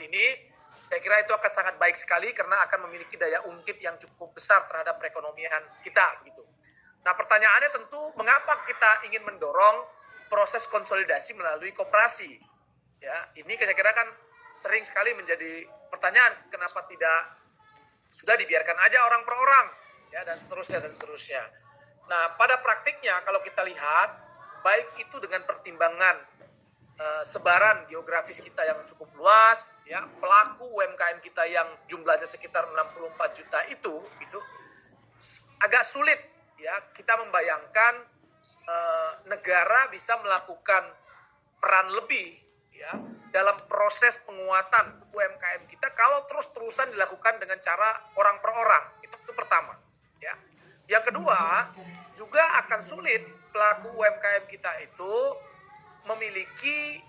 ini, saya kira itu akan sangat baik sekali karena akan memiliki daya ungkit yang cukup besar terhadap perekonomian kita gitu. Nah, pertanyaannya tentu mengapa kita ingin mendorong proses konsolidasi melalui koperasi? Ya, ini kira-kira kan sering sekali menjadi pertanyaan, kenapa tidak sudah dibiarkan aja orang per orang, ya, dan seterusnya dan seterusnya. Nah, pada praktiknya kalau kita lihat, baik itu dengan pertimbangan sebaran geografis kita yang cukup luas, ya, pelaku UMKM kita yang jumlahnya sekitar 64 juta itu agak sulit, ya, kita membayangkan negara bisa melakukan peran lebih, ya, dalam proses penguatan UMKM kita kalau terus-terusan dilakukan dengan cara orang per orang. Itu pertama, ya. Yang kedua, juga akan sulit pelaku UMKM kita itu memiliki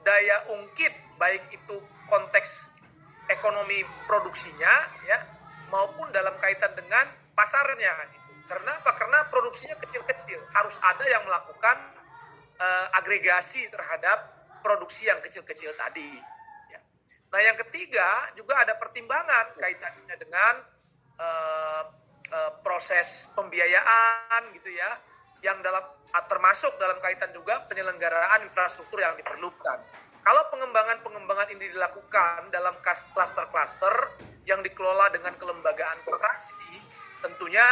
daya ungkit, baik itu konteks ekonomi produksinya, ya, maupun dalam kaitan dengan pasarnya. Karena apa? Karena produksinya kecil-kecil, harus ada yang melakukan agregasi terhadap produksi yang kecil-kecil tadi. Ya. Nah, yang ketiga juga ada pertimbangan kaitannya dengan proses pembiayaan gitu ya, yang termasuk dalam kaitan juga penyelenggaraan infrastruktur yang diperlukan. Kalau pengembangan ini dilakukan dalam klaster-klaster yang dikelola dengan kelembagaan koperasi, tentunya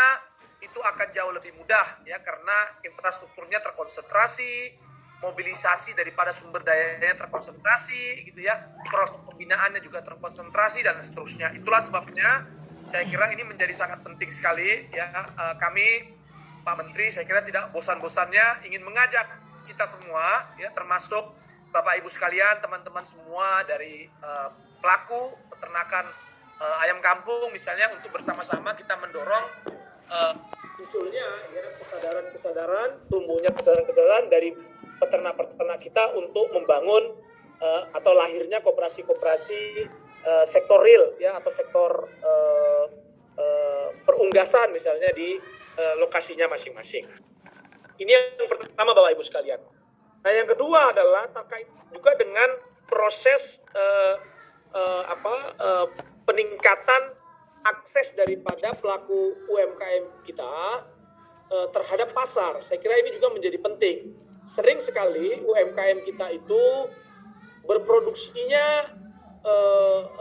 itu akan jauh lebih mudah, ya, karena infrastrukturnya terkonsentrasi, mobilisasi daripada sumber dayanya terkonsentrasi gitu ya, proses pembinaannya juga terkonsentrasi dan seterusnya. Itulah sebabnya saya kira ini menjadi sangat penting sekali, ya, kami Pak Menteri saya kira tidak bosan-bosannya ingin mengajak kita semua, ya, termasuk Bapak Ibu sekalian, teman-teman semua dari pelaku peternakan ayam kampung misalnya, untuk bersama-sama kita mendorong munculnya, ya, kesadaran-kesadaran, tumbuhnya kesadaran-kesadaran dari peternak-peternak kita untuk membangun atau lahirnya koperasi-koperasi sektor real, ya, atau sektor perunggasan misalnya di lokasinya masing-masing. Ini yang pertama, Bapak Ibu sekalian. Nah, yang kedua adalah terkait juga dengan proses peningkatan akses daripada pelaku UMKM kita terhadap pasar. Saya kira ini juga menjadi penting. Sering sekali UMKM kita itu berproduksinya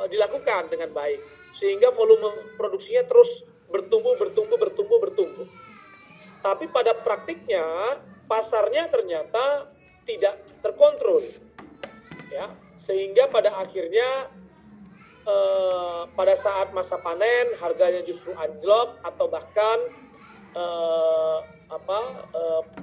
dilakukan dengan baik, sehingga volume produksinya terus bertumbuh. Tapi pada praktiknya pasarnya ternyata tidak terkontrol, ya, sehingga pada akhirnya pada saat masa panen harganya justru anjlok atau bahkan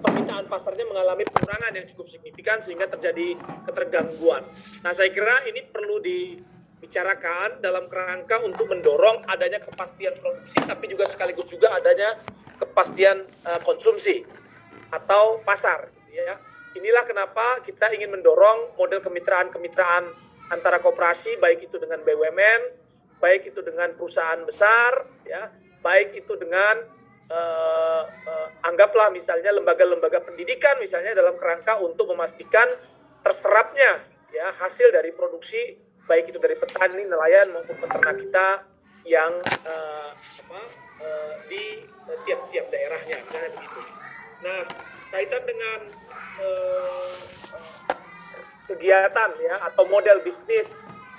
permintaan pasarnya mengalami penurunan yang cukup signifikan sehingga terjadi ketergangguan. Nah, saya kira ini perlu dibicarakan dalam kerangka untuk mendorong adanya kepastian produksi, tapi juga sekaligus juga adanya kepastian konsumsi atau pasar, ya. Inilah kenapa kita ingin mendorong model kemitraan antara koperasi, baik itu dengan BUMN, baik itu dengan perusahaan besar, ya, baik itu dengan anggaplah misalnya lembaga-lembaga pendidikan misalnya, dalam kerangka untuk memastikan terserapnya, ya, hasil dari produksi baik itu dari petani, nelayan maupun peternak kita yang di tiap-tiap daerahnya, misalnya begitu. Nah, kaitan dengan kegiatan, ya, atau model bisnis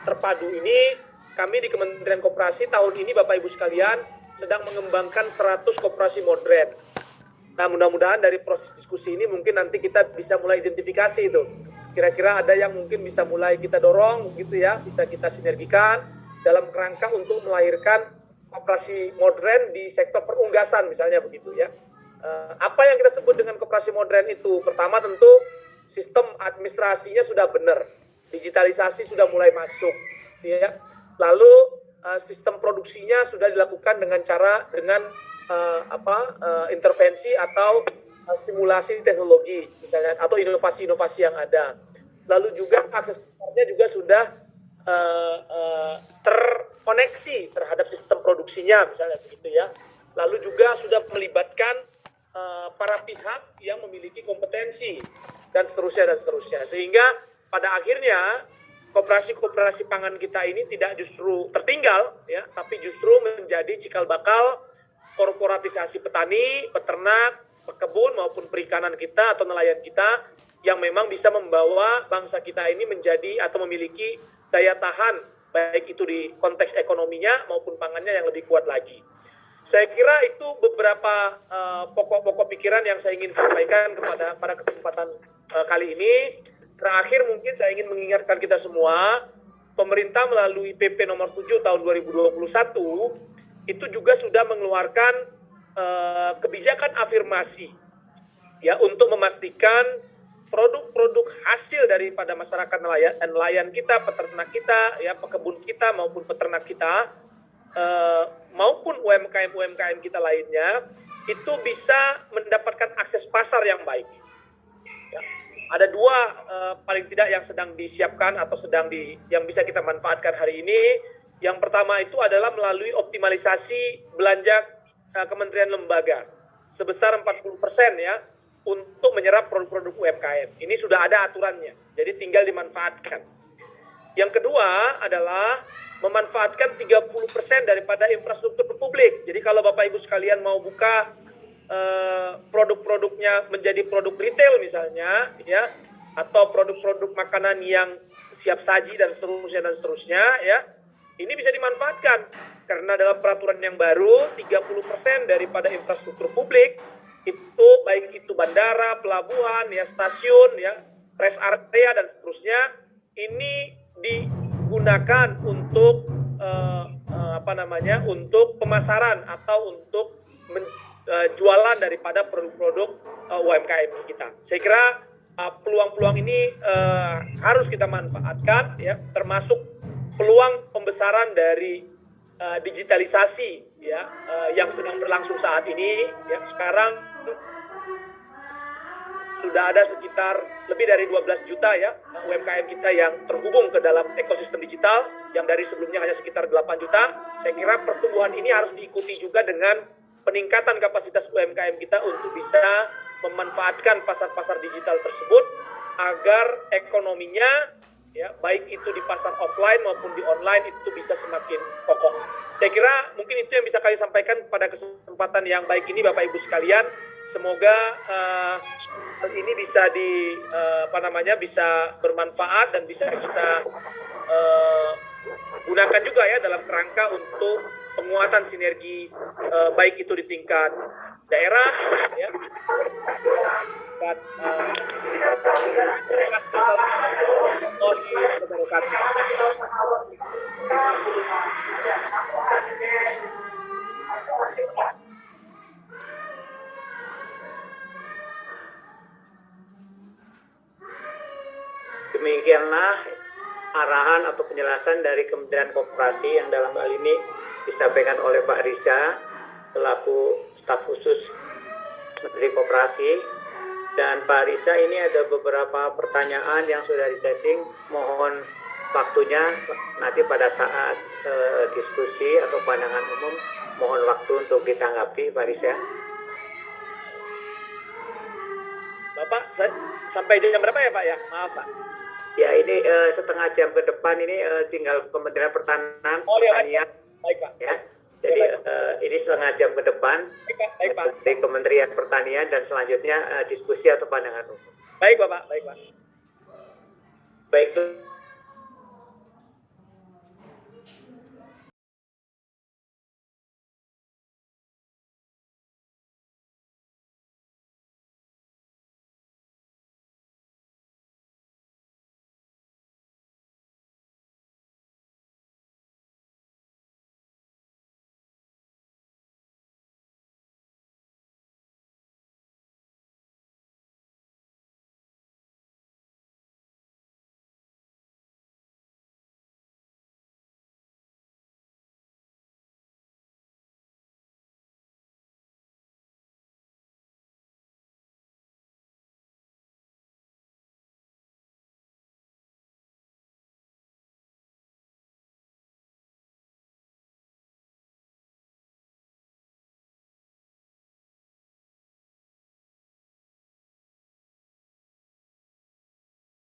terpadu ini, kami di Kementerian Koperasi tahun ini Bapak Ibu sekalian sedang mengembangkan 100 koperasi modern. Nah, mudah-mudahan dari proses diskusi ini mungkin nanti kita bisa mulai identifikasi itu. Kira-kira ada yang mungkin bisa mulai kita dorong gitu, ya, bisa kita sinergikan dalam kerangka untuk melahirkan koperasi modern di sektor perunggasan misalnya begitu, ya. Apa yang kita sebut dengan koperasi modern itu? Pertama tentu sistem administrasinya sudah benar, digitalisasi sudah mulai masuk, ya. Lalu sistem produksinya sudah dilakukan dengan intervensi atau stimulasi teknologi misalnya, atau inovasi-inovasi yang ada. Lalu juga akses pasarnya juga sudah terkoneksi terhadap sistem produksinya misalnya begitu, ya. Lalu juga sudah melibatkan para pihak yang memiliki kompetensi dan seterusnya, sehingga pada akhirnya koperasi pangan kita ini tidak justru tertinggal, ya, tapi justru menjadi cikal bakal korporatisasi petani, peternak, pekebun maupun perikanan kita atau nelayan kita yang memang bisa membawa bangsa kita ini menjadi atau memiliki daya tahan baik itu di konteks ekonominya maupun pangannya yang lebih kuat lagi. Saya kira itu beberapa pokok-pokok pikiran yang saya ingin sampaikan pada kesempatan kali ini. Terakhir mungkin saya ingin mengingatkan kita semua, pemerintah melalui PP nomor 7 tahun 2021 itu juga sudah mengeluarkan kebijakan afirmasi ya untuk memastikan produk-produk hasil daripada masyarakat nelayan kita, peternak kita, ya pekebun kita maupun peternak kita maupun UMKM kita lainnya itu bisa mendapatkan akses pasar yang baik. Ya. Ada dua paling tidak yang sedang disiapkan atau yang bisa kita manfaatkan hari ini. Yang pertama itu adalah melalui optimalisasi belanja kementerian lembaga sebesar 40% ya untuk menyerap produk-produk UMKM. Ini sudah ada aturannya, jadi tinggal dimanfaatkan. Yang kedua adalah memanfaatkan 30% daripada infrastruktur publik. Jadi kalau Bapak Ibu sekalian mau buka produk-produknya menjadi produk retail misalnya, ya, atau produk-produk makanan yang siap saji dan seterusnya, ya, ini bisa dimanfaatkan karena dalam peraturan yang baru 30% daripada infrastruktur publik itu baik itu bandara, pelabuhan, ya, stasiun, ya, rest area dan seterusnya ini digunakan untuk untuk pemasaran atau untuk jualan daripada produk-produk UMKM kita. Saya kira peluang-peluang ini harus kita manfaatkan, ya, termasuk peluang pembesaran dari digitalisasi, ya, yang sedang berlangsung saat ini. Ya, sekarang sudah ada sekitar lebih dari 12 juta ya UMKM kita yang terhubung ke dalam ekosistem digital yang dari sebelumnya hanya sekitar 8 juta. Saya kira pertumbuhan ini harus diikuti juga dengan peningkatan kapasitas UMKM kita untuk bisa memanfaatkan pasar-pasar digital tersebut agar ekonominya, ya, baik itu di pasar offline maupun di online itu bisa semakin kokoh. Saya kira mungkin itu yang bisa kami sampaikan pada kesempatan yang baik ini Bapak Ibu sekalian. Semoga hal ini bisa bisa bermanfaat dan bisa kita gunakan juga ya dalam kerangka untuk penguatan sinergi baik itu di tingkat daerah, ya, tingkat demikianlah arahan atau penjelasan dari Kementerian Koperasi yang dalam hal ini disampaikan oleh Pak Riza selaku staf khusus Menteri Koperasi. Dan Pak Riza, ini ada beberapa pertanyaan yang sudah disetting, mohon waktunya nanti pada saat diskusi atau pandangan umum mohon waktu untuk ditanggapi Pak Riza. Bapak sampai jam berapa ya Pak ya? Maaf Pak. Ya, ini setengah jam ke depan ini tinggal Kementerian Pertanian. Ya, baik Pak. Ya, jadi ini setengah jam ke depan baik, Pak. dari Kementerian Pertanian dan selanjutnya diskusi atau pandangan umum. Baik Bapak, baik Pak. Baik.